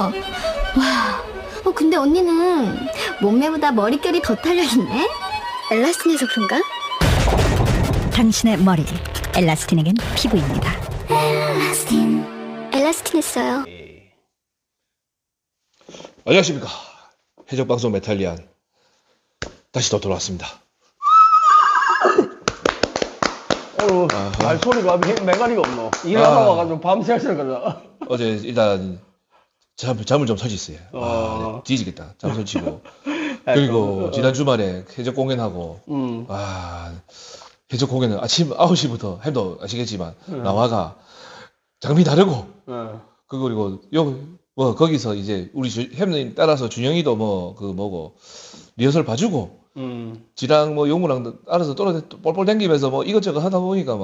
와, 근데 언니는 몸매보다 머릿결이 더 탄력있네? 엘라스틴해서 그런가? 당신의 머리, 엘라스틴에겐 피부입니다. 엘라스틴 했어요. 안녕하십니까. 해적방송 메탈리안 다시 또 돌아왔습니다. 말소리가 매가리가 없노. 일하다 와가지고 밤새 하시거든. 어제 일단 잠을 좀 설치했어요. 네, 뒤지겠다. 잠 설치고. 그리고 지난 주말에 해적 공연하고 해적 공연은 아침 9시부터 햄도 아시겠지만 나와가 장비 다르고 그리고 거기서 이제 우리 햄님 따라서 준영이도 뭐고 리허설 봐주고 지랑 용무랑 알아서 뻘뻘 댕기면서 이것저것 하다 보니까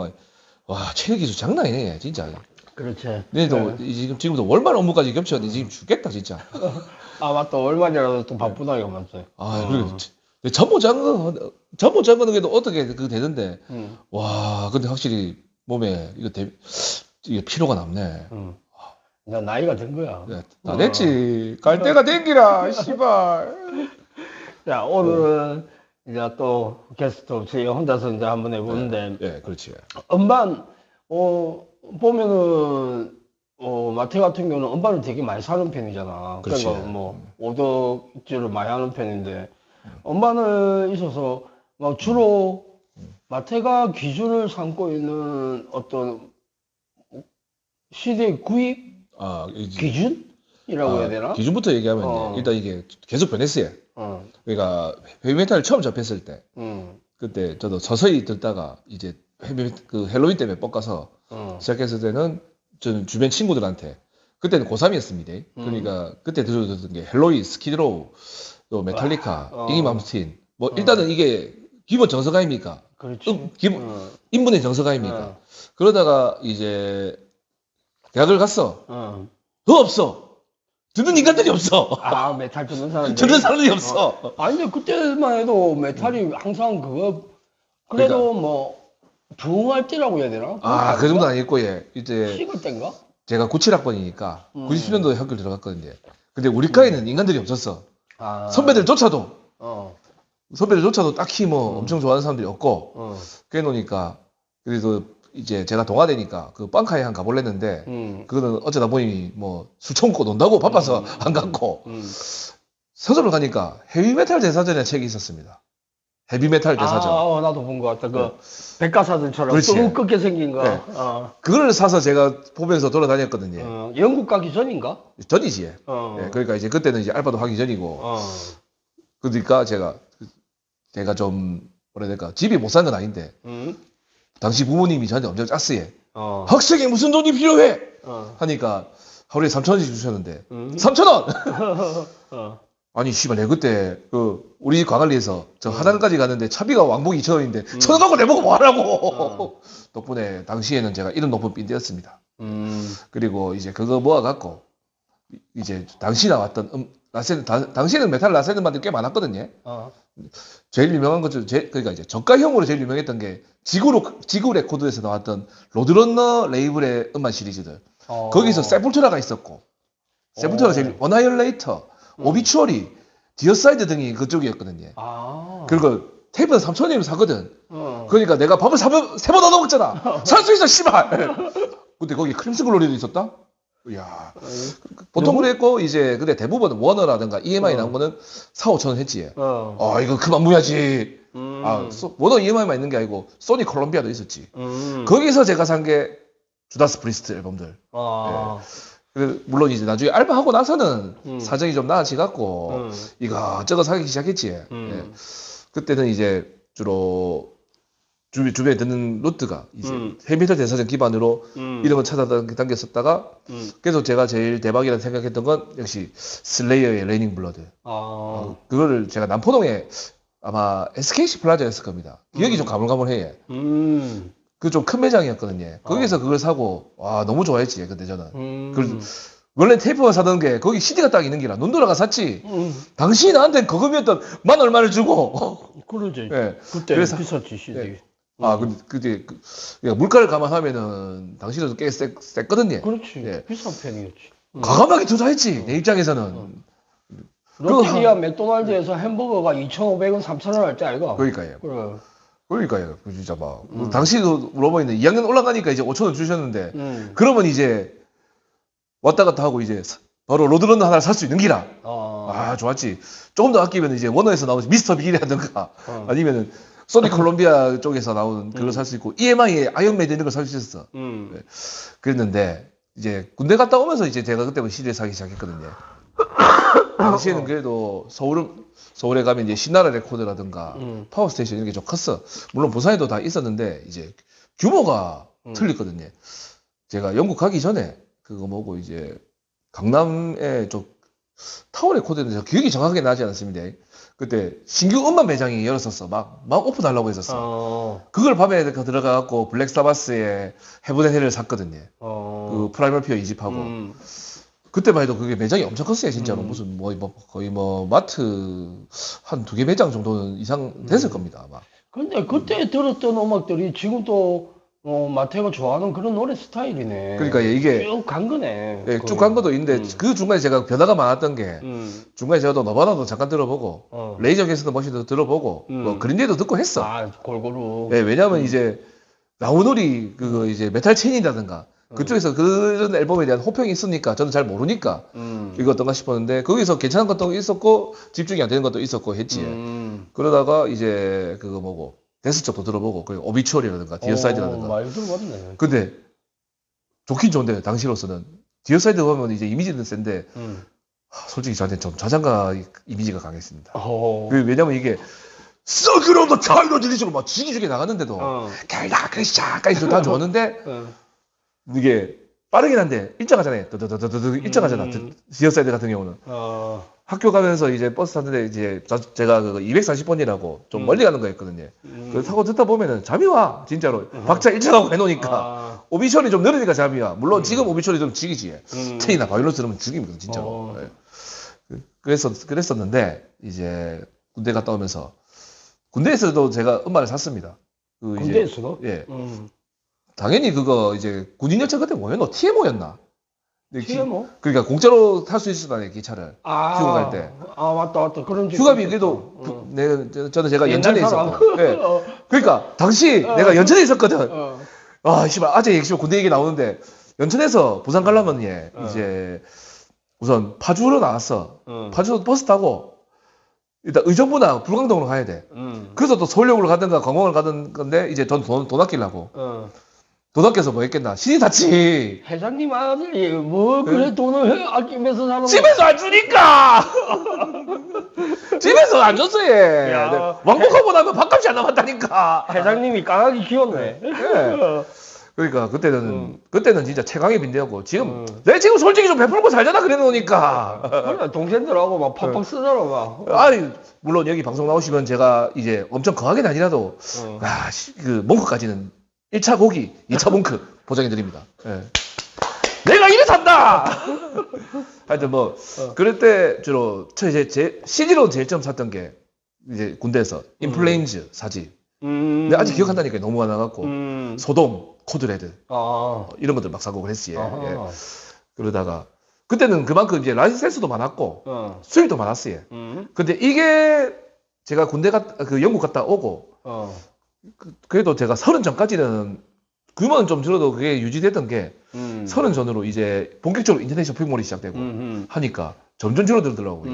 와 체력 기술 장난 아니네 진짜. 그렇지. 근데도 지금도 월말 업무까지 겹쳤는데 지금 죽겠다 진짜. 아 맞다. 얼마냐라도 또 바쁘다고 맞어요. 그리고 잠못 잔 거는 그래도 어떻게 되는데 와 근데 확실히 몸에 이게 피로가 남네. 나 나이가 든 거야. 다 됐지. 갈 때가 댕기라 씨발. 자 오늘은 이제 또 게스트 저희 혼자서 이제 한번 해보는데. 네, 그렇지. 음반 보면은 마태 같은 경우는 음반을 되게 많이 사는 편이잖아. 그렇지. 그러니까 오덕질을 많이 하는 편인데 음반을 있어서 주로 마태가 기준을 삼고 있는 어떤 CD 구입 기준이라고 해야 되나? 기준부터 얘기하면 일단 이게 계속 변했어요. 그러니까 헤비메탈을 처음 접했을 때 그때 저도 서서히 듣다가 이제 헬로윈 때문에 뻑가서 시작했을 때는 저는 주변 친구들한테 그때는 고3이었습니다. 그러니까 그때 들었던 게 헬로윈, 스키드로우, 또 메탈리카, 이기 맘스틴 일단은 이게 기본 정석 아닙니까? 그렇지. 기본 인문의 정석 아닙니까? 그러다가 이제 대학을 갔어. 없어. 듣는 인간들이 없어. 메탈 듣는 사람들. 듣는 사람들이 없어. 아니 근데 그때만 해도 메탈이 항상 그래도 부흥할 때라고 해야 되나? 그 정도 아니고 이제 시골 때인가? 제가 97학번이니까 97년도에 학교를 들어갔거든요. 근데 우리 과에는 인간들이 없었어. 선배들조차도 딱히 엄청 좋아하는 사람들이 없고 그래 놓으니까 그래도 이제 제가 동아대니까 그 빵카에 한 가볼랬는데 그거는 어쩌다 보니 술 처먹고 논다고 바빠서 안 갔고 서점을 가니까 헤비메탈 대사전이라는 책이 있었습니다. 헤비메탈 대사전. 나도 본 것 같다. 백과사전처럼 그렇지. 뚜껍게 생긴 거. 네. 그걸 사서 제가 보면서 돌아다녔거든요. 영국 가기 전인가? 전이지. 네, 그러니까 이제 그때는 이제 알바도 하기 전이고. 그러니까 제가 좀 뭐라 해야 될까 집이 못 산 건 아닌데 당시 부모님이 저한테 엄청 짰어요. 학생이 무슨 돈이 필요해? 하니까 하루에 3,000원씩 주셨는데 3,000원! 아니 씨발 내 그때 우리 집 광안리에서 저 하단까지 갔는데 차비가 왕복 2,000원인데 1,000원 갖고 내보고 뭐하라고! 덕분에 당시에는 제가 이런 높은 삔대였습니다. 그리고 이제 그거 모아갖고 이제 당시 나왔던 당시에는 메탈 라센 꽤 많았거든요. 제일 유명한 것 그러니까 이제 저가형으로 제일 유명했던 게 지구 레코드에서 나왔던 로드런너 레이블의 음반 시리즈들. 거기서 세풀투라가 있었고, 세풀투라가 제일 어나이얼레이터, 오비추어리, 디어사이드 등이 그쪽이었거든요. 그리고 테이프는 3,000원이면 사거든. 그러니까 내가 밥을 3번 얻어 먹잖아. 살 수 있어, 씨발. 근데 거기 크림스 글로리도 있었다. 이야. 보통 그랬고 이제 근데 대부분 워너라든가 EMI 나온 거는 4,000-5,000원 했지. 이거 그만 무야지. 워너 EMI만 있는 게 아니고 소니 콜롬비아도 있었지. 거기서 제가 산 게 주다스 프리스트 앨범들. 물론 이제 나중에 알바하고 나서는 사정이 좀 나아지갖고 이거저거 사기 시작했지. 그때는 이제 주로 주변에 듣는 루트가 이제 헤비메탈 대사전 기반으로 이름을 찾아당겼었다가 그래서 제가 제일 대박이라고 생각했던 건 역시 슬레이어의 레이닝 블러드. 그거를 제가 남포동에 아마 SKC 플라자였을 겁니다. 기억이 좀 가물가물해. 그 좀 큰 매장이었거든요. 거기서 그걸 사고 와 너무 좋아했지 그때 저는. 원래 테이프만 사던 게 거기 CD가 딱 있는 게라 눈 돌아가 샀지. 당신이 나한테 거금이었던 만 얼마를 주고. 그러지. 네. 그때 그래서, 비쌌지 CD. 네. 그때 물가를 감안하면은 당신도 꽤 셌거든요. 그렇지. 예. 비싼 편이었지. 과감하게 투자했지. 내 입장에서는. 롯데리아 맥도날드에서 햄버거가 2,500원, 3,000원 할 때 아이가? 그러니까요. 그래. 그러니까요. 진짜 막. 당시도 물어보는데 2학년 올라가니까 이제 5,000원 주셨는데 그러면 이제 왔다 갔다 하고 이제 바로 로드런너 하나를 살 수 있는 기라. 아, 좋았지. 조금 더 아끼면 이제 워너에서 나오는 미스터 빅이라든가 아니면은 소니 콜롬비아 쪽에서 나오는 그걸 살 수 있고 EMI의 아이언메이드 이런 걸 살 수 있었어. 네. 그랬는데 이제 군대 갔다 오면서 이제 제가 그때부터 CD를 사기 시작했거든요. 당시에는 그래도 서울에 가면 이제 신나라 레코드라든가 파워스테이션 이런 게 좀 컸어. 물론 부산에도 다 있었는데 이제 규모가 틀렸거든요. 제가 영국 가기 전에 그거 뭐고 이제 강남에 좀 타워 레코드는 저 기억이 정확하게 나지 않습니다. 그때 신규 음반 매장이 열었었어. 막 오픈하려고 했었어. 그걸 밤에 들어가갖고 블랙 사바스의 헤븐 앤 헬을 샀거든요. 그 프라이멀 피어 2집하고. 그때만 해도 그게 매장이 엄청 컸어요, 진짜로. 무슨 거의 마트 한 2개 매장 정도는 이상 됐을 겁니다, 아마. 근데 그때 들었던 음악들이 지금 또 마태가 좋아하는 그런 노래 스타일이네. 그러니까 이게 쭉 간 거네. 예, 쭉 간 것도 있는데 그 중간에 제가 변화가 많았던 게 중간에 제가 또 너바나도 잠깐 들어보고 레이저 게스트 머신도 들어보고 뭐 그린데이도 듣고 했어. 아, 골고루. 예, 왜냐하면 이제 나우놀이 그거 이제 메탈 체인이라든가 그쪽에서 그런 앨범에 대한 호평이 있으니까 저는 잘 모르니까 이거 어떤가 싶었는데 거기서 괜찮은 것도 있었고 집중이 안 되는 것도 있었고 했지. 그러다가 이제 그거 뭐고 데스 쪽도 들어보고 그리고 오비추얼이라든가 디어사이드라든가. 많이 들어봤네. 근데 좋긴 좋은데 당시로서는 디어사이드 보면 이제 이미지는 센데 솔직히 저한테 좀 자장가 이미지가 강했습니다. 왜냐면 이게 썩으로 더 차이로 들리시고 막 지기주게 나갔는데도 갈다 그샤까지 다 좋았는데 이게 빠르긴 한데 일정하잖아요. 드드드드드 일정하잖아. 디어사이드 같은 경우는. 학교 가면서 이제 버스 탔는데 이제 제가 그 240번이라고 좀 멀리 가는 거였거든요. 그래서 타고 듣다 보면은 잠이 와. 진짜로. 박자 일정하고 해놓으니까. 오비셜이 좀 느리니까 잠이 와. 물론 지금 오비셜이 좀 죽이지. 테이나 바이올린 들으면 죽입니다. 진짜로. 네. 그랬었는데 이제 군대 갔다 오면서 군대에서도 제가 음반을 샀습니다. 군대에서도? 예. 당연히 그거 이제 군인열차 그때 뭐였나? TMO였나? TMO? 그러니까 공짜로 탈 수 있었다네 기차를. 휴가 갈 때. 아, 맞다. 그런 휴가비 그래도 저는 제가 연천에 있었고. 네. 그러니까 당시 내가 연천에 있었거든. 아, 씨발 아재 얘기 군대 얘기 나오는데 연천에서 부산 가려면 이제 우선 파주로 나왔어. 파주 버스 타고 일단 의정부나 불광동으로 가야 돼. 그래서 또 서울역으로 가든가 관광을 가든 건데 이제 돈 아끼려고. 돈 아껴서 뭐 했겠나? 신이 닿지. 회장님 아들이 뭐 그래 돈을 아끼면서 사는 집에서 안 주니까. 집에서 안 줬어 얘. 왕복하고 나면 밥값이 안 남았다니까. 회장님이 강하게 키웠네. 네. 그러니까 그때는 진짜 최강의 빈대였고 지금 내가 지금 솔직히 좀 베풀고 살잖아 그래 놓으니까. 그래 동생들하고 막 팍팍 쓰잖아 막. 아니 물론 여기 방송 나오시면 제가 이제 엄청 거하게는 아니라도 그 몽크까지는 1차 고기, 2차 몽크 보장해드립니다. 예. 내가 이래 산다! 하여튼 뭐, 그럴 때 주로, 제 CD로 제일 처음 샀던 게, 이제 군대에서, 인플레임즈 사지. 근데 아직 기억한다니까 너무 많아갖고, 소돔, 코드레드, 이런 것들 막 사고 그랬지. 예. 그러다가, 그때는 그만큼 이제 라이센스도 많았고, 수입도 많았어요. 근데 이게, 제가 영국 갔다 오고, 그래도 제가 30 전까지는 규모는 좀 줄어도 그게 유지됐던 게 30 전으로 이제 본격적으로 인터넷 쇼핑몰이 시작되고 하니까 점점 줄어들더라고요.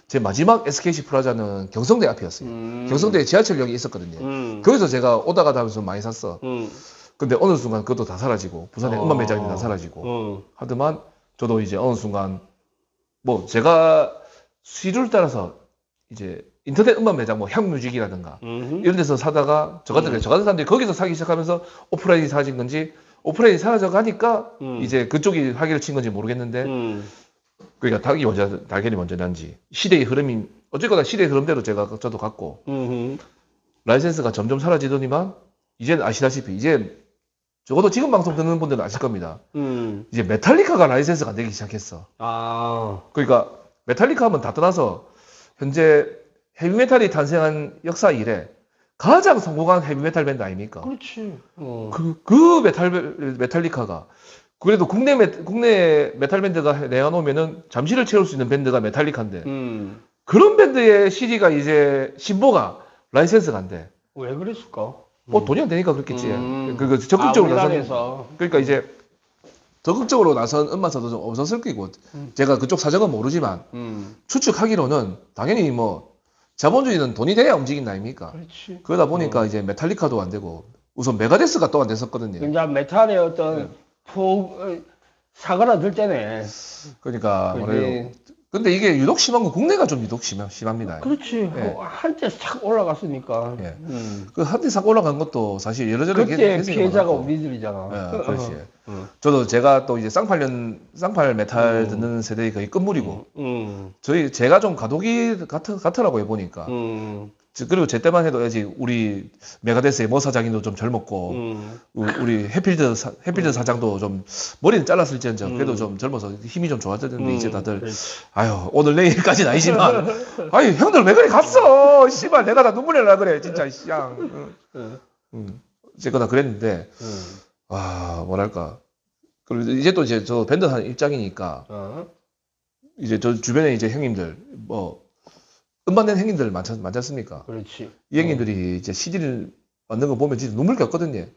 제 마지막 SKC 프라자는 경성대 앞이었어요. 경성대에 지하철역이 있었거든요. 거기서 제가 오다 가다 하면서 많이 샀어. 근데 어느 순간 그것도 다 사라지고 부산에 음반 매장이 다 사라지고 하더만 저도 이제 어느 순간 뭐 제가 시류를 따라서 이제 인터넷 음반 매장 뭐 향뮤직이라든가 이런 데서 사다가 저 같은 사람들이 거기서 사기 시작하면서 오프라인이 사라진 건지 오프라인이 사라져 가니까 이제 그쪽이 사기를 친 건지 모르겠는데 그러니까 달걀이 먼저 난지 시대의 흐름이 어쨌거나 시대의 흐름대로 저도 갔고 라이센스가 점점 사라지더니만 이제는 아시다시피 이제 적어도 지금 방송 듣는 분들은 아실 겁니다. 이제 메탈리카가 라이센스가 안 되기 시작했어. 그러니까 메탈리카 하면 다 떠나서 현재 헤비메탈이 탄생한 역사 이래 가장 성공한 헤비메탈 밴드 아닙니까? 그렇지. 그 메탈리카가 그래도 국내 메탈 밴드가 내놓으면은 잠시를 채울 수 있는 밴드가 메탈리카인데 그런 밴드의 CD가 이제 신보가 라이센스가 안 돼. 왜 그랬을까? 뭐 돈이 안 되니까 그렇겠지. 그 적극적으로 나선. 우리나라에서. 그러니까 이제 적극적으로 나선 음반사도 좀 없었을 거고 제가 그쪽 사정은 모르지만 추측하기로는 당연히 뭐 자본주의는 돈이 돼야 움직인다 아닙니까? 그렇지. 그러다 보니까 이제 메탈리카도 안 되고 우선 메가데스가 또 안 됐었거든요. 이제 메탈의 어떤 사과라 들 때네. 그러니까 그지. 그래요. 근데 이게 유독 심한 건 국내가 좀 유독 심합니다. 그렇지. 예. 한때 싹 올라갔으니까. 예. 그 한때 싹 올라간 것도 사실 여러저러 그때 계기가 피해자가 많았고. 우리들이잖아. 예, 그렇지. 저도 제가 또 이제 쌍팔 메탈 듣는 세대의 거의 끝물이고 제가 좀 가독이 같더라고요 보니까. 그리고 제 때만 해도 아직 우리 메가데스의 모 사장님도 좀 젊었고 우리 해필드 사장도 좀 머리는 잘랐을지언정 그래도 좀 젊어서 힘이 좀 좋아졌는데 이제 다들 아유 오늘 내일까지는 아니지만 아유 형들 왜 그래 갔어 씨발 내가 다 눈물 내려 그래 진짜 씨양 어쨌거나 그랬는데 와 뭐랄까 그리고 이제 또 이제 저 밴드 하는 입장이니까 이제 저 주변에 이제 형님들 뭐 음반 낸 형님들 많지 않습니까? 그렇지. 이 형님들이 이제 CD를 만든 거 보면 진짜 눈물 겹거든요.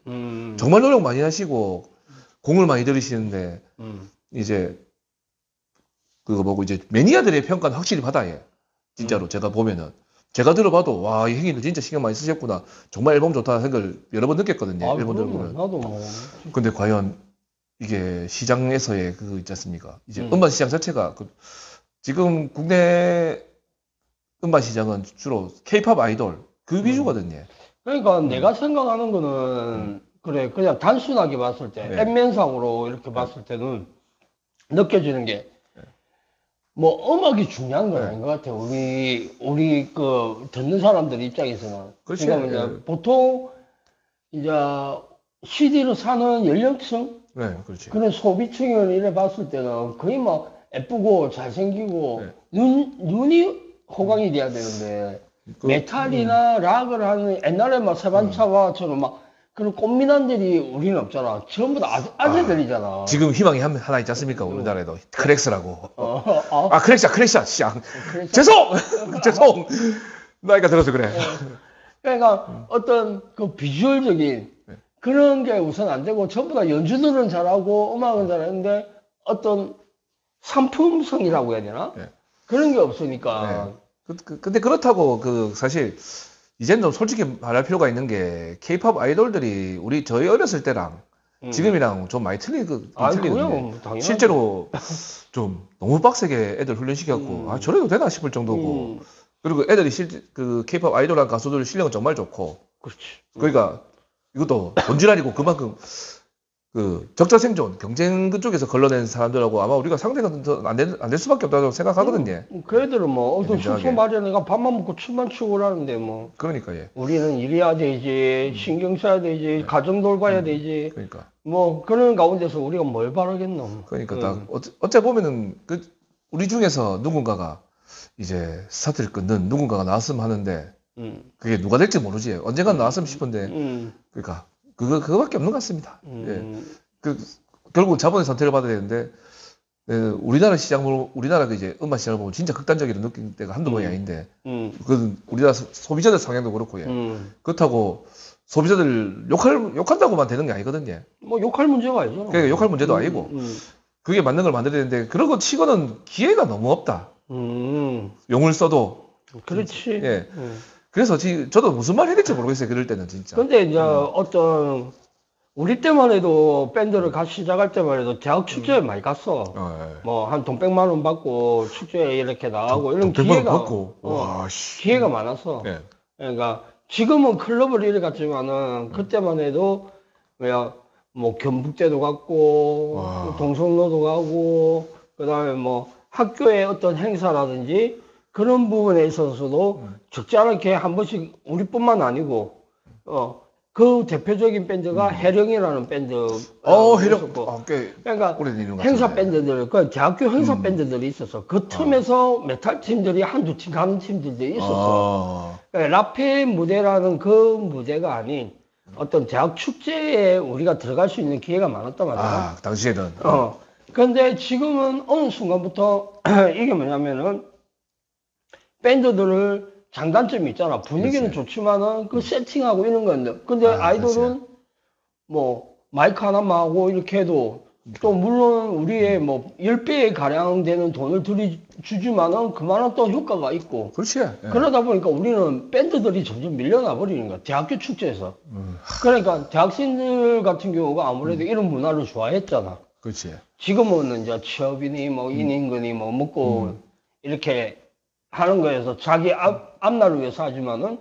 정말 노력 많이 하시고 공을 많이 들이시는데 이제 그거 보고 이제 매니아들의 평가는 확실히 받아요. 진짜로 제가 보면은 제가 들어봐도 와 이 형님들 진짜 신경 많이 쓰셨구나. 정말 앨범 좋다 생각을 여러 번 느꼈거든요. 앨범 들어보면. 나도 뭐. 근데 과연 이게 시장에서의 그거 있지 않습니까? 이제 음반 시장 자체가 지금 국내 음반 시장은 주로 K-팝 아이돌 그 위주거든요. 그러니까 내가 생각하는 거는 그래 그냥 단순하게 봤을 때 네. 앱면상으로 이렇게 봤을 때는 느껴지는 게 뭐 음악이 중요한 건 아닌 것 같아. 우리 그 듣는 사람들 입장에서는. 그렇지. 그러니까 이제 예. 보통 이제 CD를 사는 연령층 네, 그렇지. 그런 소비층을 이래 봤을 때는 거의 막 예쁘고 잘생기고 네. 눈이 호강이 돼야 되는데 메탈이나 락을 하는 옛날에 막 세반차와처럼 막 그런 꽃미남들이 우리는 없잖아. 전부 다 아재들이잖아. 지금 희망이 하나 있지 않습니까? 우리나라에도 크렉스라고. 어. 아 크렉스야. 그래서 죄송. 나이가 들어서 그래. 그러니까 어떤 그 비주얼적인 그런 게 우선 안 되고 전부 다 연주들은 잘하고 음악은 잘하는데 어떤 상품성이라고 해야 되나? 네. 그런 게 없으니까. 네. 근데 그렇다고 사실 이제는 좀 솔직히 말할 필요가 있는 게 K-팝 아이돌들이 저희 어렸을 때랑 지금이랑 좀 많이 틀리거든요. 그럼 당연하지. 실제로 좀 너무 빡세게 애들 훈련시켜갖고 아 저래도 되나 싶을 정도고 그리고 애들이 그 K-팝 아이돌한 가수들 실력은 정말 좋고 그렇지. 그러니까 이것도 본질아니고 그만큼 그 적자 생존 경쟁 그쪽에서 걸러낸 사람들하고 아마 우리가 상대가 안 될 수밖에 없다고 생각하거든요. 그 애들은 뭐 어떤 인정하게. 숙소 마련해가 밥만 먹고 춤만 추고 그러는데 뭐 그러니까 예. 우리는 일해야 되지 신경 써야 되지 가정 돌봐야 되지 그러니까 뭐 그런 가운데서 우리가 뭘 바라겠노. 그러니까 딱 어째 보면은 우리 중에서 누군가가 이제 스타트를 끊는 누군가가 나왔으면 하는데 그게 누가 될지 모르지. 언젠간 나왔으면 싶은데 그러니까 그거밖에 없는 것 같습니다. 예. 결국 자본의 선택을 받아야 되는데 우리나라 이제 음악 시장을 보면 진짜 극단적으로 느낀 때가 한두 번이 아닌데 그건 우리나라 소비자들 성향도 그렇고 예. 그렇다고 소비자들 욕한다고만 되는 게 아니거든요. 뭐 욕할 문제가 아니죠. 그러니까 욕할 문제도 아니고 그게 맞는 걸 만들어야 되는데 그런 거 치고는 기회가 너무 없다. 용을 써도 그렇지. 예. 그래서 저도 무슨 말 해야 될지 모르겠어요. 그럴 때는 진짜. 근데 이제 어떤 우리 때만 해도 밴드를 시작할 때만 해도 대학 축제에 많이 갔어. 예. 뭐 한 돈 100만 원 받고 축제에 이렇게 나가고 이런 돈 100만 원 기회가 받고? 와, 씨. 기회가 많았어. 예. 그러니까 지금은 클럽을 이래 갔지만은 그때만 해도 뭐 경북대도 갔고 와. 동성로도 가고 그다음에 뭐 학교의 어떤 행사라든지 그런 부분에 있어서도 적지 않게 한 번씩 우리뿐만 아니고 그 대표적인 밴드가 해령이라는 밴드. 해령. 있었고. 꽤 그러니까 오래된 이름 행사 같은데. 밴드들, 그 대학교 행사 밴드들이 있었어. 그 틈에서 메탈 팀들이 한두 팀 가는 팀들도 있었어. 그러니까 라페 무대라는 그 무대가 아닌 어떤 대학 축제에 우리가 들어갈 수 있는 기회가 많았단 말이야. 아, 당시에는. 근데 지금은 어느 순간부터 이게 뭐냐면은 밴드들을 장단점이 있잖아. 분위기는 그렇지. 좋지만은 그 세팅하고 이런 건데. 근데 아이돌은 뭐 마이크 하나만 하고 이렇게 해도 또 물론 우리의 뭐 10배에 가량 되는 돈을 주지만은 그만한 또 효과가 있고. 그렇지. 예. 그러다 보니까 우리는 밴드들이 점점 밀려나 버리는 거야. 대학교 축제에서. 그러니까 대학생들 같은 경우가 아무래도 이런 문화를 좋아했잖아. 그렇지. 지금은 이제 취업이니 뭐 인인근이 뭐 먹고 이렇게 하는 거에서 자기 앞날을 위해서 하지만은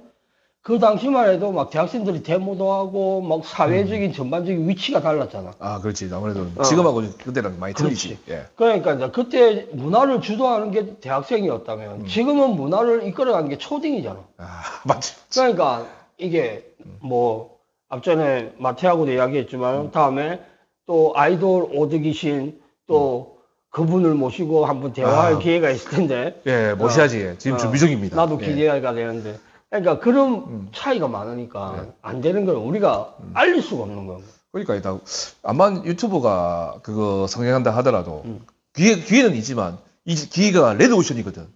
그 당시만 해도 막 대학생들이 데모도 하고 막 사회적인 전반적인 위치가 달랐잖아. 아, 그렇지. 아무래도 지금하고 그때랑 많이 틀리지. 예. 그러니까 이제 그때 문화를 주도하는 게 대학생이었다면 지금은 문화를 이끌어가는 게 초딩이잖아. 아, 맞지. 그러니까 이게 뭐 앞전에 마태하고도 이야기했지만 다음에 또 아이돌 오드기신 또 그분을 모시고 한번 대화할 기회가 있을 텐데. 예, 모셔야지. 지금 준비 중입니다. 나도 예. 기대가 되는데. 그러니까 그런 차이가 많으니까 안 되는 걸 우리가 알릴 수가 없는 거고. 그러니까 일단 암만 유튜브가 그거 성행한다 하더라도 기회는 있지만 이 기회가 레드오션이거든.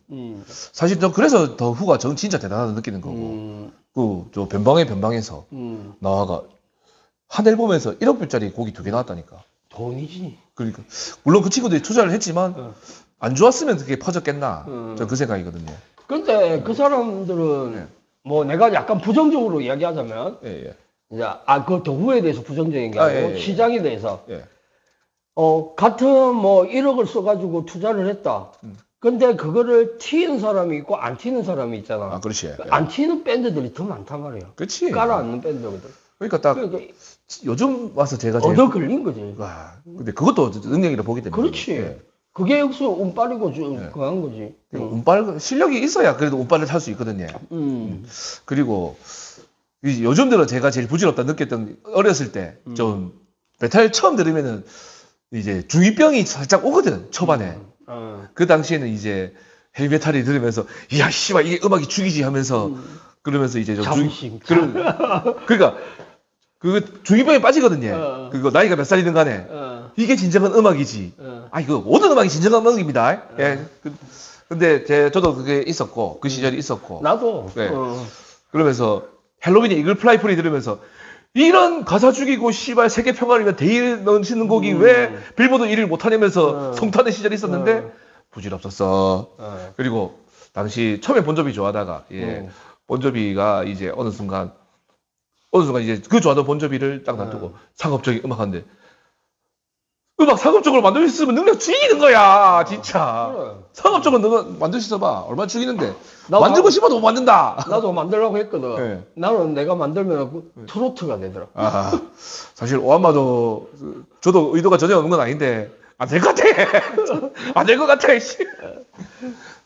사실 저 그래서 더 후가 전 진짜 대단하다 느끼는 거고. 그 저 변방에서 나와가 한 앨범에서 1억 불짜리 곡이 2개 나왔다니까. 돈이지. 그러니까 물론 그 친구들이 투자를 했지만 안 좋았으면 그게 퍼졌겠나. 저 그 생각이거든요. 근데 그 사람들은 뭐 내가 약간 부정적으로 이야기하자면 예, 예. 이제 그 더후에 대해서 부정적인 게 아니고 예, 예. 시장에 대해서 예. 같은 뭐 1억을 써가지고 투자를 했다. 근데 그거를 튀는 사람이 있고 안 튀는 사람이 있잖아. 아, 그렇지. 예. 안 튀는 밴드들이 더 많단 말이야. 그렇지. 깔아앉는 밴드거든. 그러니까 딱 그러니까 요즘 와서 제가 제일 얻어 걸린 거지. 와, 근데 그것도 능력이라 보기 때문에. 그렇지. 예. 그게 역시 운빨이고 그한 거지. 운빨 실력이 있어야 그래도 운빨을 탈 수 있거든요. 음. 그리고 요즘 들어 제가 제일 부질없다 느꼈던 어렸을 때 좀 메탈 처음 들으면은 이제 중이병이 살짝 오거든 초반에. 그 당시에는 이제 헬메탈이 들으면서 이야 씨발 이게 음악이 죽이지 하면서 그러면서 이제 좀 자부심. 그러니까 그 중이병에 빠지거든요. 그거 나이가 몇 살이든 간에 이게 진정한 음악이지. 아 이거 모든 음악이 진정한 음악입니다. 예. 근데 저도 그게 있었고 그 시절이 있었고. 나도. 네. 그러면서 헬로윈의 이글 플라이 프리 들으면서 이런 가사 죽이고 씨발 세계 평화를 대일 넣으시는 곡이 왜 빌보드 1위를 못하냐면서 성탄의 시절이 있었는데 부질없었어. 그리고 당시 처음에 본조비 좋아하다가 본조비가 이제 어느 순간 이제 그 좋아하던 본조비를 딱 놔두고 상업적인 음악 하는데 음악 상업적으로 만들 수 있으면 능력 죽이는 거야 진짜. 그래. 상업적으로 만들 수 있어봐 얼마나 죽이는데 나도- 만들고 싶어도 못 만든다. 나도 만들려고 했거든. 네. 나는 내가 만들면 트로트가 되더라. 아, 사실 오한마도 저도 의도가 전혀 없는 건 아닌데 안 될 것 같아. 안 될 것 같아. 씨.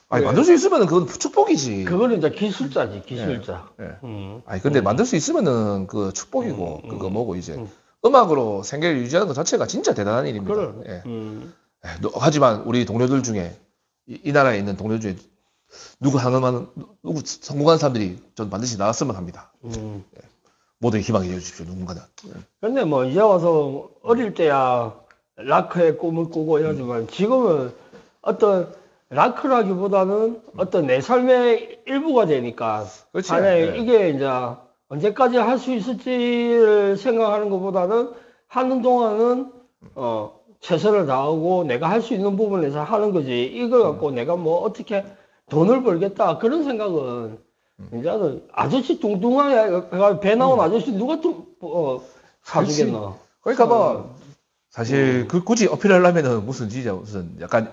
아니 만들 수 있으면은 그건 축복이지. 그거는 이제 기술자지, 기술자. 예. 아니 근데 만들 수 있으면은 그 축복이고 그거 뭐고 이제 음악으로 생계를 유지하는 것 자체가 진짜 대단한 일입니다. 그래. 예. 하지만 우리 동료들 중에 이 나라에 있는 동료 중에 누구 성공한 사람들이 전 반드시 나왔으면 합니다. 모두의 희망이 되어 주십시오. 누군가는. 근데 뭐 이제 와서 어릴 때야 락커의 꿈을 꾸고 이러지만 지금은 어떤 락커라기보다는 어떤 내 삶의 일부가 되니까 그렇지. 만약에 네. 이게 이제 언제까지 할 수 있을지를 생각하는 것보다는 하는 동안은 최선을 다하고 내가 할 수 있는 부분에서 하는 거지 이걸 갖고 내가 뭐 어떻게 돈을 벌겠다 그런 생각은 이제는 아저씨 뚱뚱하게 배 나온 아저씨 누가 또 사주겠나. 그러니까 뭐 사실 그 굳이 어필하려면은 무슨 진짜 무슨 약간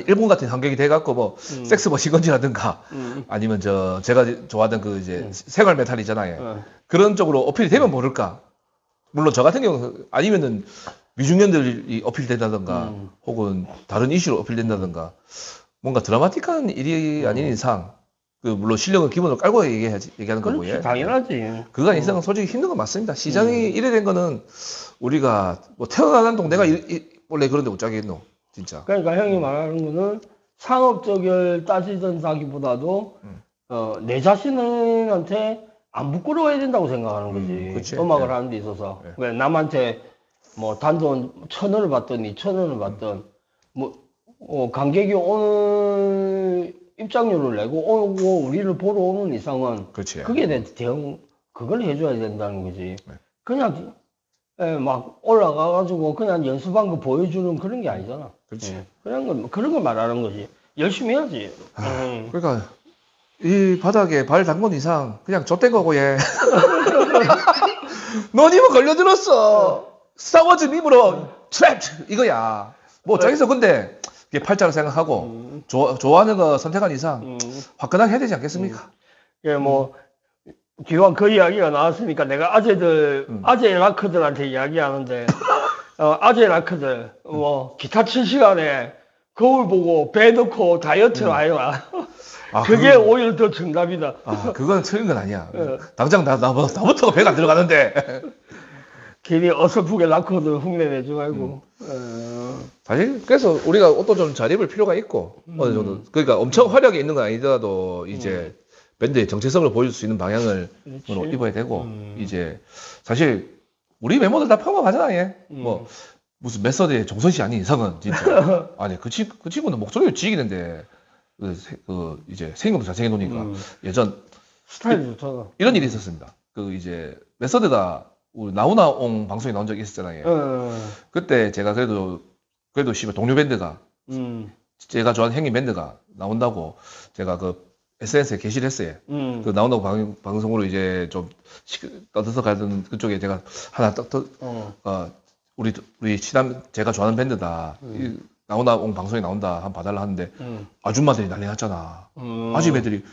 일본 같은 환경이 돼갖고 뭐 섹스 머신건지라든가 아니면 제가 좋아하던 그 이제 생활 메탈 있잖아요. 그런 쪽으로 어필이 되면 모를까. 물론 저 같은 경우는 아니면은 미중년들이 어필된다든가 혹은 다른 이슈로 어필된다든가 뭔가 드라마틱한 일이 아닌 이상 그 물론 실력은 기본으로 깔고 얘기하는 거고요. 그렇지, 당연하지. 그간 이상은 솔직히 힘든 건 맞습니다. 시장이 이래 된 거는 우리가 뭐 태어난 동네가 원래 그런데 어쩌겠노 진짜. 그러니까 형이 말하는 거는 상업적을 따지던다기보다도 내 자신한테 안 부끄러워야 된다고 생각하는 거지. 그치. 음악을 예. 하는 데 있어서. 예. 왜 남한테 뭐 단돈 1,000원을 받든 2,000원을 받든 뭐 관객이 오는 입장료를 내고 오고 우리를 보러 오는 이상은 그렇지. 그게 대응 그걸 해줘야 된다는 거지. 네. 그냥 막 올라가가지고 그냥 연습한 거 보여주는 그런 게 아니잖아. 그렇지. 그런 걸 말하는 거지. 열심히 해야지. 그러니까 이 바닥에 발 담근 이상 그냥 좆된 거고 얘. 넌 힘을 걸려들었어. 스타워즈 밈으로 트랩 이거야. 뭐 자기서 근데 이게 팔자로 생각하고 좋아하는 거 선택한 이상 화끈하게 해야 되지 않겠습니까? 예, 뭐 기왕 그 이야기가 나왔으니까 내가 아재 락커들한테 이야기하는데 아재 락커들 뭐 기타 칠 시간에 거울 보고 배 넣고 다이어트를 하여라. 아, 그게 오히려 더 정답이다. 아, 그건 틀린 건 아니야. 당장 나부터가 배가 안 들어가는데. 괜히 어설프게 락커들 흉내 내지 말고. 사실 그래서 우리가 옷도 좀 잘 입을 필요가 있고 어느 정도 그러니까 엄청 화려하게 입는 건 아니더라도 이제 밴드의 정체성을 보여줄 수 있는 방향을 그렇지. 입어야 되고 이제 사실 우리 멤버들 다 평범하잖아 얘. 뭐 무슨 메서드의 정선 씨 아닌 이상은 진짜 아니 그 친구는 목소리를 지기는데 이제 생김도 잘생겨 놓으니까 예전 스타일 좋잖아. 이런 일이 있었습니다. 그 이제 메서드가 우리 나훈아옹 방송에 나온 적이 있었잖아요. 그때 제가 그래도 씨발 동료 밴드가 제가 좋아하는 형님 밴드가 나온다고 제가 그 SNS에 게시를 했어요. 그 나온다고 방송으로 이제 좀 떠들어서 가던 그쪽에 제가 하나 우리 친한 제가 좋아하는 밴드다. 이 나훈아옹 방송에 나온다 한번 봐달라 하는데 아줌마들이 난리 났잖아. 아줌마들이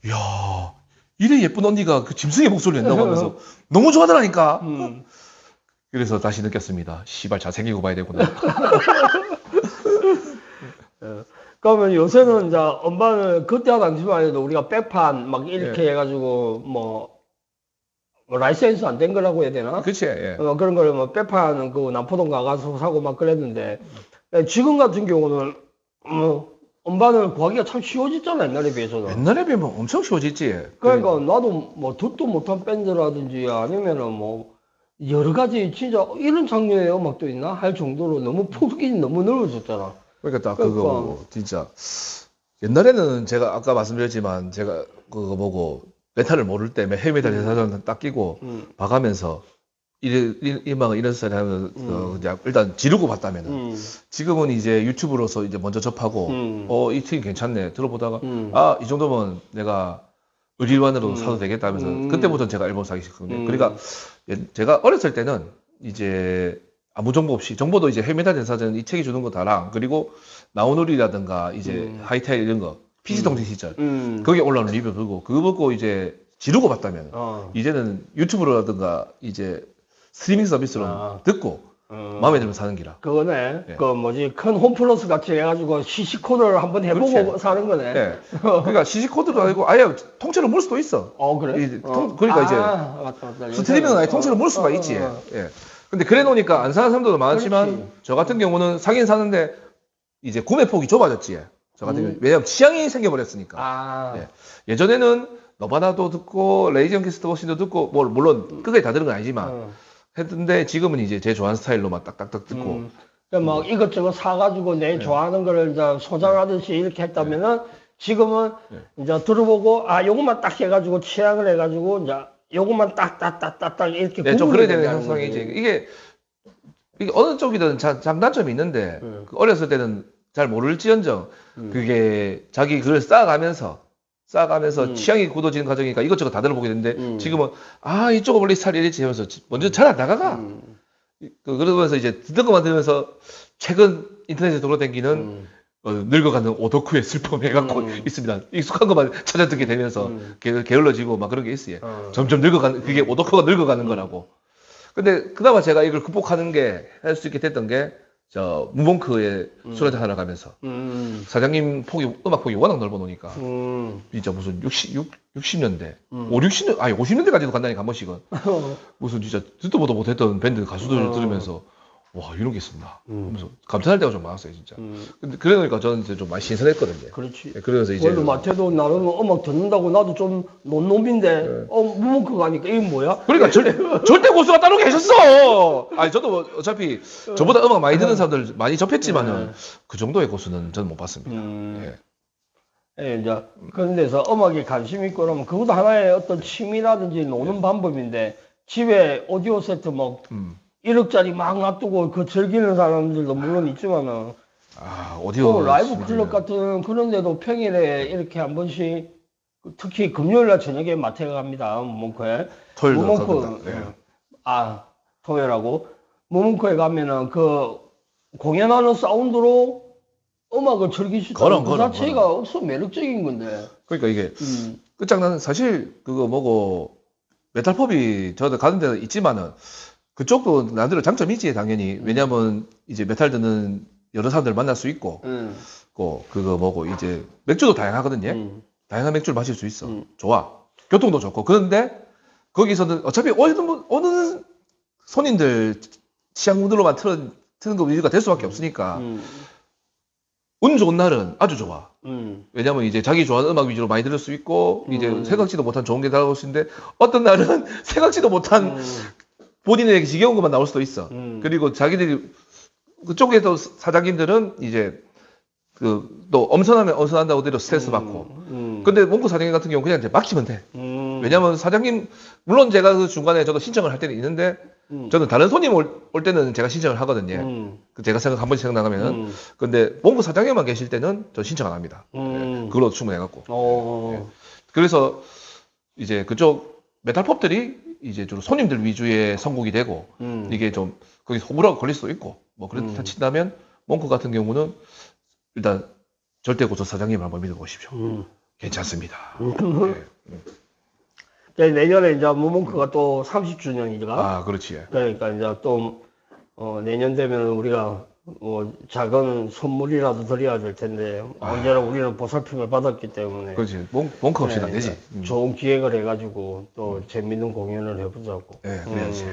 이야 이래 예쁜 언니가 그 짐승의 목소리를 낸다고 하면서 너무 좋아하더라니까. 그래서 다시 느꼈습니다. 씨발 잘생기고 봐야 되구나. 그러면 요새는 이제 음반을 그때 당시만 해도 우리가 백판 막 이렇게 해가지고 뭐 라이센스 안 된 거라고 해야 되나? 그치, 예. 그런 걸 뭐 백판 그 남포동 가서 사고 막 그랬는데 지금 같은 경우는 음반을 구하기가 참 쉬워졌잖아 옛날에 비해서는. 옛날에 비하면 엄청 쉬워졌지. 그러니까 나도 뭐 듣도 못한 밴드라든지 아니면은 뭐 여러 가지 진짜 이런 장르의 음악도 있나 할 정도로 너무 폭이 너무 넓어졌잖아. 그러니까 딱 그거 진짜 옛날에는 제가 아까 말씀드렸지만 제가 그거 보고 메탈을 모를 때 헤비메탈 대사전 딱 끼고 봐가면서 이 음악은 이런 스타일 하면 그냥 일단 지르고 봤다면은 지금은 이제 유튜브로서 이제 먼저 접하고 이 팀 괜찮네 들어보다가 아 이 정도면 내가 의리환으로 사도 되겠다 하면서 그때부터 제가 앨범 사기 시작했거든요. 그러니까 제가 어렸을 때는 이제 아무 정보 없이 정보도 이제 헤비메탈 대사전 이 책이 주는 거 다랑 그리고 나우누리라든가 이제 하이타일 이런 거 PC 동지 시절 거기에 올라오는 리뷰 보고 그거 보고 이제 지르고 봤다면 이제는 유튜브라든가 이제 스트리밍 서비스로 듣고 마음에 들면 사는 기라. 그거네. 예. 그 뭐지 큰 홈플러스 같이 해가지고 CC 코드를 한번 해보고 그렇지. 사는 거네. 예. 그러니까 CC 코드도 아니고 아예 통째로 물 수도 있어. 그래? 그러니까 이제 맞다. 스트리밍은 아예 통째로 물 수가 있지. 예. 근데 그래 놓으니까 안 사는 사람들도 많지만 그렇지. 저 같은 경우는 사긴 사는데 이제 구매 폭이 좁아졌지. 저 같은 경우 왜냐면 취향이 생겨버렸으니까. 예. 예전에는 너바나도 듣고 레이지 언캐스트 워싱도 듣고 뭐 물론 끝까지 다 들은 건 아니지만 했는데 지금은 이제 제 좋아하는 스타일로만 딱딱딱 듣고 막 이것저것 사가지고 내 좋아하는 거를 이제 소장하듯이 이렇게 했다면은 지금은 이제 들어보고 요것만 딱 해가지고 취향을 해가지고 이제 요것만 딱딱딱딱딱 이렇게 네, 좀 그래야 되는 된다는 현상이 거지. 이제 이게 어느 쪽이든 장단점이 있는데 그 어렸을 때는 잘 모를지언정 그게 자기 글을 쌓아가면서 취향이 굳어지는 과정이니까 이것저것 다 들어보게 되는데 지금은 이쪽은 원래 스타일이 이랬지 하면서 먼저 잘 안 나가가 그러면서 이제 듣는 것만 들으면서 최근 인터넷에 돌아다니는 늙어가는 오덕후의 슬픔 해갖고 있습니다. 익숙한 것만 찾아 듣게 되면서 게을러지고 막 그런 게 있어요. 점점 늙어가는 그게 오덕후가 늙어가는 거라고. 근데 그나마 제가 이걸 극복하는 게 할 수 있게 됐던 게 저 무봉크의 수련회 하러 가면서 사장님 음악 폭이 워낙 넓어 놓으니까 진짜 무슨 60년대 50년대 아니 50년대까지도 간다니까 한 번씩은 무슨 진짜 듣도 보도 못했던 밴드 가수들 들으면서 와 이런 게 있었나 하면서 감탄할 때가 좀 많았어요 진짜. 근데 그러니까 저는 이제 좀 많이 신선했거든요. 그렇지. 예, 그래서 이제 원래 마태도 나름 음악 듣는다고 나도 좀 논놈인데 무문크 가니까 이게 뭐야? 그러니까 절대 고수가 따로 계셨어. 아니 저도 뭐 어차피 저보다 음악 많이 듣는 사람들 많이 접했지만은 그 정도의 고수는 저는 못 봤습니다. 예. 예, 이제 그런 데서 음악에 관심 있고 그러면 그것도 하나의 어떤 취미라든지 노는 방법인데 집에 오디오 세트 뭐 1억짜리 막 놔두고 그 즐기는 사람들도 물론 있지만은 아 또 오디오 라이브 CD는 클럽 같은 그런 데도 평일에 이렇게 한 번씩 특히 금요일날 저녁에 마트에 갑니다. 무문크에 토요일도 가든가. 예. 토요일하고 무문크에 가면은 그 공연하는 사운드로 음악을 즐길 수 있다는 그 자체가 없어 매력적인 건데. 그러니까 이게 끝장나는 사실 그거 뭐고 메탈펍이 저도 가는 데는 있지만은 그쪽도 나름대로 장점이지 당연히. 왜냐면 이제 메탈 듣는 여러 사람들 만날 수 있고 그거 뭐고 이제 맥주도 다양하거든요. 다양한 맥주를 마실 수 있어. 좋아. 교통도 좋고. 그런데 거기서는 어차피 어느 손님들 취향으로만 트는 거 위주가 될 수밖에 없으니까 운 좋은 날은 아주 좋아. 왜냐면 이제 자기 좋아하는 음악 위주로 많이 들을 수 있고 이제 생각지도 못한 좋은 게 다가올 수 있는데 어떤 날은 생각지도 못한 본인에게 지겨운 것만 나올 수도 있어. 그리고 자기들이 그쪽에서 사장님들은 이제 또 엄선하면 엄선한다고 대로 스트레스 받고. 근데 몽크 사장님 같은 경우 그냥 이제 맡기면 돼. 왜냐면 사장님 물론 제가 그 중간에 저도 신청을 할 때는 있는데 저는 다른 손님 올 때는 제가 신청을 하거든요. 제가 한 번씩 생각나가면은. 근데 몽크 사장님만 계실 때는 저 신청 안 합니다. 네, 그걸로 충분해갖고. 네. 그래서 이제 그쪽 메탈펍들이 이제 주로 손님들 위주의 선곡이 되고 이게 좀 거기 호불호가 걸릴 수도 있고 뭐 그렇다 친다면 몽크 같은 경우는 일단 절대 고소 사장님 한번 믿어보십시오. 괜찮습니다. 네. 내년에 이제 무문크가 또 30주년이니까. 아, 그렇지. 그러니까 이제 또 내년 되면 우리가 뭐 작은 선물이라도 드려야 될 텐데 언제나 우리는 보살핌을 받았기 때문에. 그렇지. 몽크 없이는 안 되지. 좋은 기획을 해가지고 또 재밌는 공연을 해보자고. 네, 그래야지.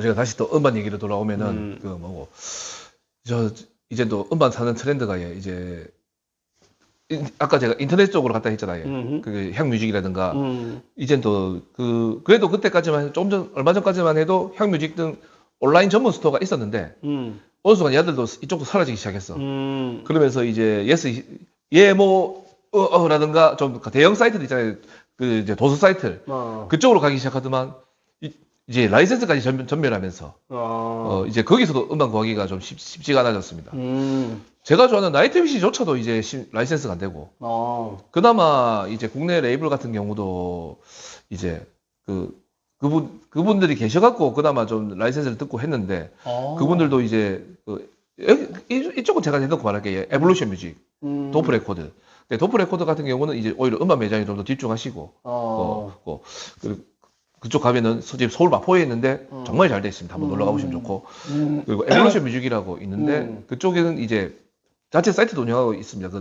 제가 다시 또 음반 얘기로 돌아오면은 그 뭐고 이제 또 음반 사는 트렌드가 이제 아까 제가 인터넷 쪽으로 갔다 했잖아요. 그 향뮤직이라든가 이젠 또 그래도 그때까지만 얼마 전까지만 해도 향뮤직 등 온라인 전문 스토어가 있었는데 어느 순간 얘들도 이쪽도 사라지기 시작했어. 그러면서 이제 라든가 좀 대형 사이트들 있잖아요. 그 이제 도서 사이트 그쪽으로 가기 시작하더만 이제 라이센스까지 전멸하면서 이제 거기서도 음반 구하기가 좀 쉽지가 않아졌습니다. 제가 좋아하는 나이트위시조차도 이제 라이센스가 안 되고 그나마 이제 국내 레이블 같은 경우도 이제 그분들이 계셔갖고 그나마 좀 라이센스를 뜯고 했는데 그분들도 이제 이쪽은 제가 대놓고 말할게요. 에볼루션 뮤직, 도프 레코드. 근데 도프 레코드 같은 경우는 이제 오히려 음반 매장에 좀 더 집중하시고 그쪽 가면은 서울 마포에 있는데 정말 잘 돼 있습니다. 한번 놀러 가보시면 좋고. 그리고 에볼루션 뮤직이라고 있는데 그쪽에는 이제 자체 사이트도 운영하고 있습니다. 그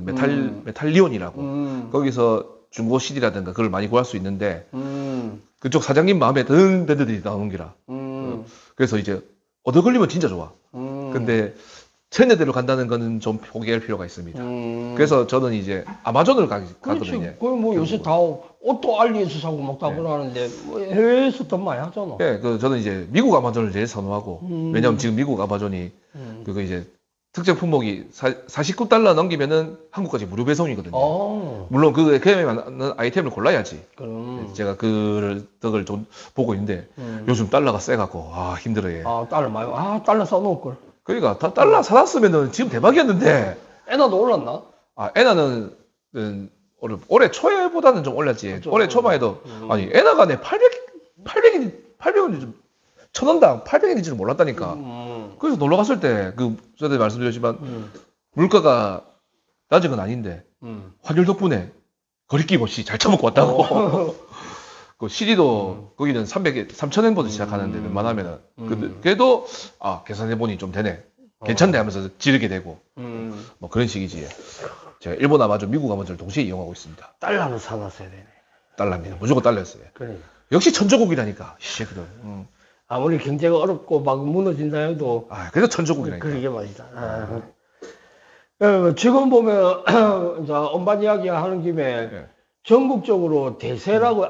메탈리온이라고. 거기서 중고 CD라든가 그걸 많이 구할 수 있는데 그쪽 사장님 마음에 드는 밴드들이 나오는 기라. 그래서 이제 얻어 걸리면 진짜 좋아. 근데 트렌드대로 간다는 거는 좀 포기할 필요가 있습니다. 그래서 저는 이제 아마존을 가거든요. 그 뭐 요새 다 옷도 알리에서 사고 막 다 그러는데 뭐 해외에서 더 많이 하잖아. 네, 저는 이제 미국 아마존을 제일 선호하고 왜냐면 지금 미국 아마존이 그거 이제 특정 품목이 49달러 넘기면은 한국까지 무료 배송이거든요. 물론 그에 맞는 아이템을 골라야지. 제가 그 덕을 좀 보고 있는데 요즘 달러가 세갖고 힘들어요. 달러 많이 달러 사놓을 걸. 그러니까 다 달러 사놨으면은 지금 대박이었는데. 엔화도 올랐나? 엔화는 올해 초에보다는 좀 올랐지. 올해 초만 해도 아니 엔화가 내 800원이 좀 1,000원당 800원인지는 몰랐다니까. 그래서 놀러 갔을 때 전에 말씀드렸지만 물가가 낮은 건 아닌데 환율 덕분에 거리낌 없이 잘 처먹고 왔다고. 그 CD도 거기는 3,000원부터 시작하는데 웬만하면은 그래도 계산해보니 좀 되네. 괜찮네 하면서 지르게 되고 뭐 그런 식이지. 제가 일본 아마존, 미국 아마존을 동시에 이용하고 있습니다. 달러는 사놨어야 되네. 달러입니다. 무조건 달러였어요. 그래. 역시 천조국이라니까. 이 새끼들. 아무리 경제가 어렵고 막 무너진다 해도 그래서 천조국이라니까. 그러게 말이다. 지금 보면 이제 엄반 이야기 하는 김에 예. 전국적으로 대세라고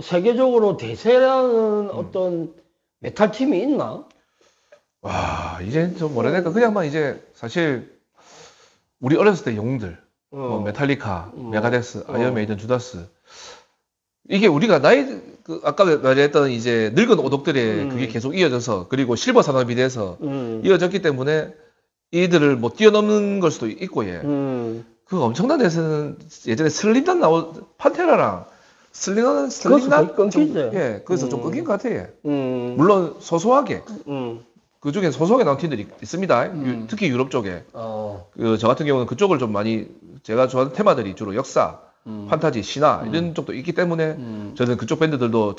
세계적으로 대세라는 어떤 메탈 팀이 있나? 와, 이제 좀 뭐라 해야 될까? 그냥만 이제 사실 우리 어렸을 때 영웅들, 뭐 메탈리카, 메가데스, 아이언메이든, 주다스. 이게 우리가 아까 말했던 이제 늙은 오독들의 그게 계속 이어져서 그리고 실버 산업이 돼서 이어졌기 때문에 이들을 뭐 뛰어넘는 걸 수도 있고, 예. 그 엄청난 대세는 예전에 판테라랑 슬린다는 거의 끊기지. 예, 그래서 좀 끊긴 것 같아요. 물론 소소하게. 그 중에 소소하게 나온 팀들이 있습니다. 특히 유럽 쪽에. 저 같은 경우는 그쪽을 좀 많이, 제가 좋아하는 테마들이 주로 역사, 판타지, 신화, 이런 쪽도 있기 때문에 저는 그쪽 밴드들도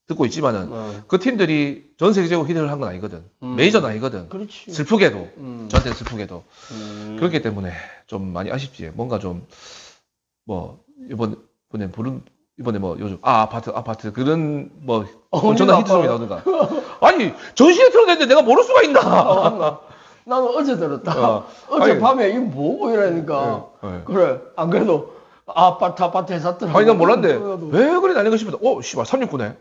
듣고 있지만은 그 팀들이 전 세계적으로 히트를 한 건 아니거든. 메이저는 아니거든. 그렇지. 슬프게도. 저한테는 슬프게도. 그렇기 때문에 좀 많이 아쉽지. 뭔가 좀, 뭐, 이번에 뭐 요즘, 아파트, 그런 뭐, 엄청난 히트송이 나오든가. 아니, 전시회 틀어냈는데 내가 모를 수가 있나? 나는 어제 들었다. 어제 밤에 이거 뭐고 이러니까. 그래. 안 그래도 아파트 회사더라고. 아니, 난 몰랐는데, 왜 그래 날린가 싶었다. 씨발, 369네.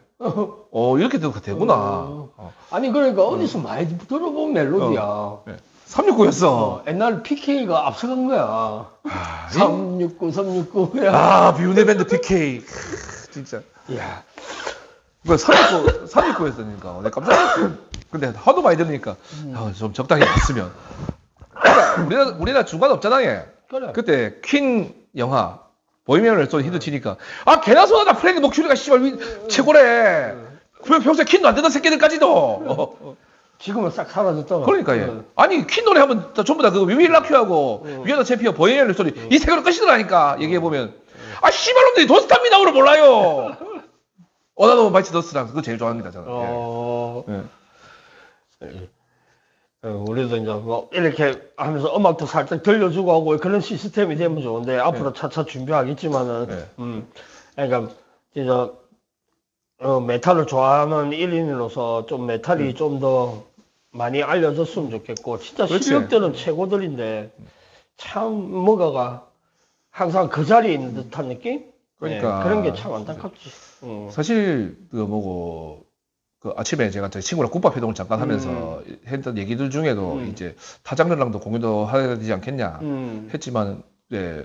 이렇게 되구나. 아니, 그러니까 어디서 많이 들어본 멜로디야. 369였어. 옛날 PK가 앞서간 거야. 369. 야. 비운의 밴드 PK. 진짜. 야. 그 369였으니까. 내가 깜짝 놀랐어. 근데 하도 많이 들으니까, 좀 적당히 봤으면. 그러니까 우리나라 중간 없잖아, 얘. 그래. 그때 퀸 영화, 보헤미안 랩소디 히트 치니까, 개나 소나다 프레디 머큐리가 씨발 최고래. 그냥 평소에 퀸도 안 듣던 새끼들까지도. 지금은 싹 사라졌잖아. 그러니까, 예. 아니, 퀸 노래 하면 전부 다 그거 위윌라큐하고 위아더 챔피언, 보헤미안 랩소디 이 세 개로 끝이더라니까, 얘기해보면. 씨발놈들이 도스타미 나오를 몰라요. 어나노 마이츠 더스랑 그거 제일 좋아합니다, 저는. 우리도 이제 뭐 이렇게 하면서 음악도 살짝 들려주고 하고 그런 시스템이 되면 좋은데 앞으로 차차 준비하겠지만은 그러니까 진짜 메탈을 좋아하는 1인으로서 좀 메탈이 좀 더 많이 알려졌으면 좋겠고 진짜 그렇지. 실력들은 최고들인데 참 뭐가가 항상 그 자리에 있는 듯한 느낌? 그러니까 그런 게 참 안타깝지. 사실 그 아침에 제가 제 친구랑 국밥 회동을 잠깐 하면서 했던 얘기들 중에도 이제 타 장르랑도 공유도 해야 되지 않겠냐 했지만, 예,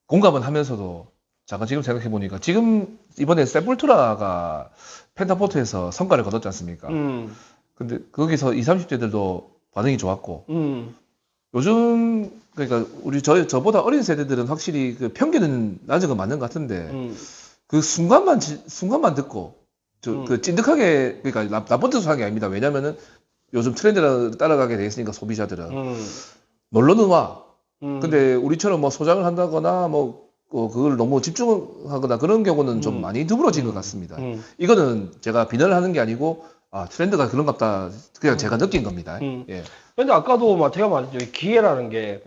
공감은 하면서도 잠깐 지금 생각해 보니까 지금 이번에 세풀투라가 펜타포트에서 성과를 거뒀지 않습니까? 근데 거기서 20, 30대들도 반응이 좋았고 요즘 그러니까 저보다 어린 세대들은 확실히 그 편견은 낮은 건 맞는 것 같은데 그 순간만 듣고 그 찐득하게, 그러니까 나쁜 뜻으로 하는 게 아닙니다. 왜냐면은 요즘 트렌드를 따라가게 돼 있으니까 소비자들은 놀러는 와. 근데 우리처럼 뭐 소장을 한다거나 뭐 그걸 너무 집중하거나 그런 경우는 좀 많이 드물어진 것 같습니다. 이거는 제가 비난을 하는 게 아니고 트렌드가 그런갑다 그냥 제가 느낀 겁니다. 예. 근데 아까도 제가 말했죠. 기회라는 게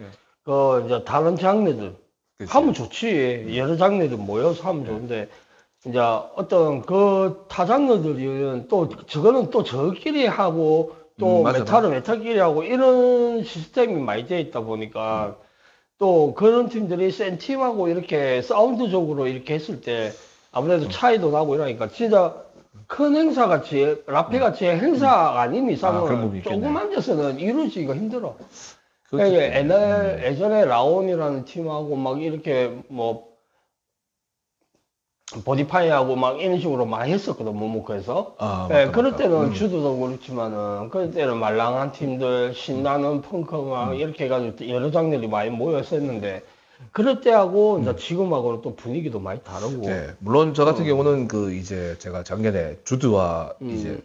이제 다른 장르들 그치. 하면 좋지. 여러 장르들 모여서 하면 좋은데 이제 어떤 그 타 장르들은 또 저거는 또 저끼리 하고 또 메탈은 메탈끼리 하고 이런 시스템이 많이 되어 있다 보니까 또 그런 팀들이 센 팀하고 이렇게 사운드적으로 이렇게 했을 때 아무래도 차이도 나고 이러니까 진짜 큰 행사 같이 라페 같이 행사 아닌 이상은 조그만 데서는 이루어지기가 힘들어. 그러니까 예전에 라온이라는 팀하고 막 이렇게 뭐 보디파이하고 막 이런 식으로 많이 했었거든, 모모크에서. 그럴 때는 주도도 그렇지만은, 그럴 때는 말랑한 팀들, 신나는 펑크 막 이렇게 해가지고 여러 장르들이 많이 모였었는데, 그럴 때하고 이제 지금하고는 또 분위기도 많이 다르고. 네, 물론 저 같은 경우는 이제 제가 작년에 주드와 이제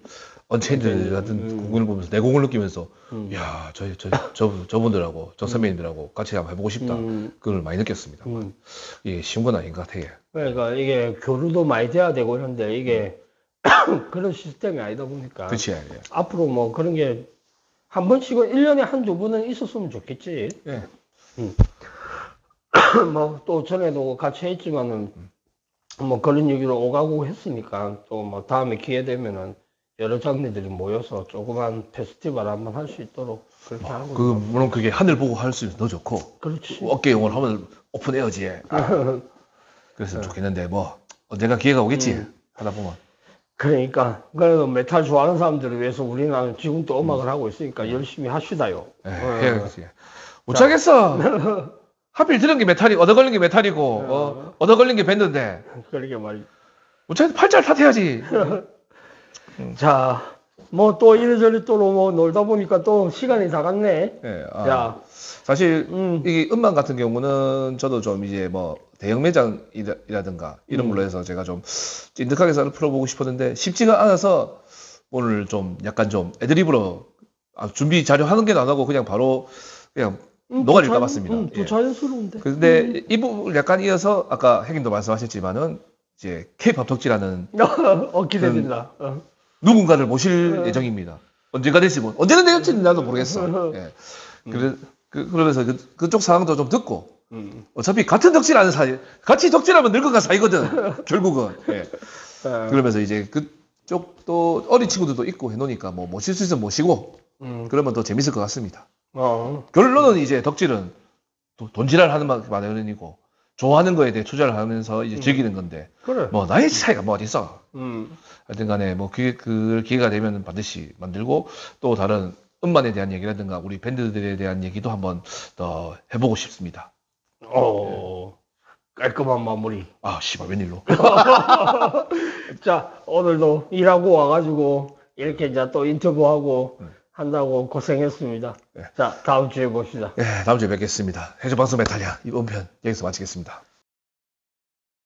언체인드 같은 곡을 보면서 내공을 느끼면서 야, 저분들하고 저 선배님들하고 같이 한번 해보고 싶다. 그걸 많이 느꼈습니다. 이게 쉬운 건 아닌 것 같아요. 그러니까 이게 교류도 많이 돼야 되고 이런데 이게 그런 시스템이 아니다 보니까. 그치. 앞으로 뭐 그런 게 한 번씩은 1년에 한두 번은 있었으면 좋겠지. 예. 뭐 또 전에도 같이 했지만은 뭐 그런 얘기로 오가고 했으니까 또 뭐 다음에 기회 되면은 여러 장르들이 모여서 조그만 페스티벌 한번 할 수 있도록 그렇게 하는 거죠. 그 물론 그게 하늘 보고 할 수 있으면 더 좋고 그렇지. 어깨 영어를 하면 오픈 에어지에 그래서 좋겠는데 뭐 언젠가 기회가 오겠지 하다 보면. 그러니까 그래도 메탈 좋아하는 사람들을 위해서 우리는 지금 또 음악을 하고 있으니까 열심히 하시다요. 해야지. 못 차겠어. 하필 들은 게 메탈이 얻어 걸린 게 메탈이고 얻어 걸린 게 밴드인데 그러게 말이야. 못 차겠어. 팔자를 탓해야지. 자, 뭐 또 이래저래 또 뭐 놀다 보니까 또 시간이 다 갔네. 예, 야, 사실 이 음반 같은 경우는 저도 좀 이제 뭐 대형 매장이라든가 이런 걸로 해서 제가 좀 찐득하게 썰을 풀어보고 싶었는데 쉽지가 않아서 오늘 좀 약간 좀 애드립으로 준비 자료 하는 게 안 하고 그냥 바로 그냥 노가리를 까봤습니다. 또 자연스러운데. 근데 이 부분을 약간 이어서 아까 형님도 말씀하셨지만은 이제 K-팝 덕질하는 기대된다. 누군가를 모실 예정입니다. 언젠가 됐으면 언제는 될지 나도 모르겠어. 예. 그러면서 그쪽 상황도 좀 듣고 어차피 같은 덕질하는 사이, 같이 덕질하면 늙어간 사이거든. 결국은. 예. 그러면서 이제 그쪽도 어린 친구들도 있고 해놓으니까 뭐 모실 수 있으면 모시고 그러면 더 재밌을 것 같습니다. 결론은 이제 덕질은 돈지랄 하는 마련이고 좋아하는 거에 대해 투자를 하면서 이제 즐기는 건데 그래. 뭐 나이 차이가 뭐 어디 있어. 하여튼 간에 뭐 그 기회가 되면 반드시 만들고 또 다른 음반에 대한 얘기라든가 우리 밴드들에 대한 얘기도 한번 더 해보고 싶습니다. 깔끔한 마무리. 아 씨발 웬일로. 자, 오늘도 일하고 와가지고 이렇게 이제 또 인터뷰하고 한다고 고생했습니다. 네. 자, 다음 주에 봅시다. 예, 다음 주에 뵙겠습니다. 해적방송 메탈리아 이번 편 여기서 마치겠습니다.